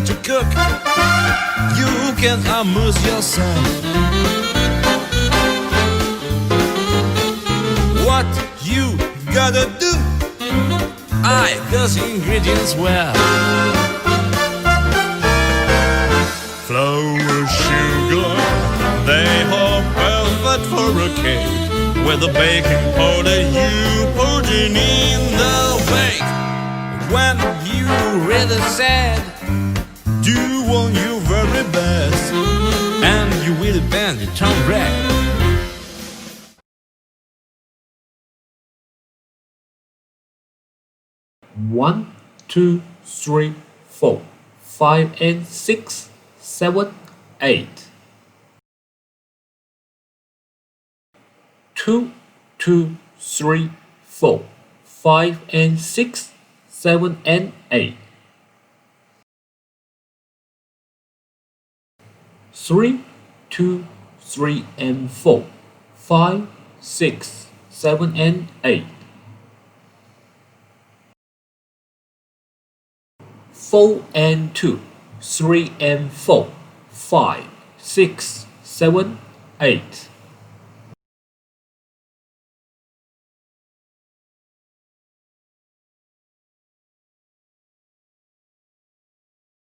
learn to cook, you can amuse yourself. What you gotta do, I those ingredients well. Flour, sugar, they are perfect for a cake. With the baking powder you put in the bake. When you're really sad, do on your very best, and you will bend your tongue red. 1, 2, 3, 4, 5 and 6, 7, 8. 2, 2, 3, 4, 5 and 6, 7 and 8. 3, 2, 3 and 4, 5, 6, 7 and 8. 4 and 2, 3 and 4, 5, 6, 7, 8.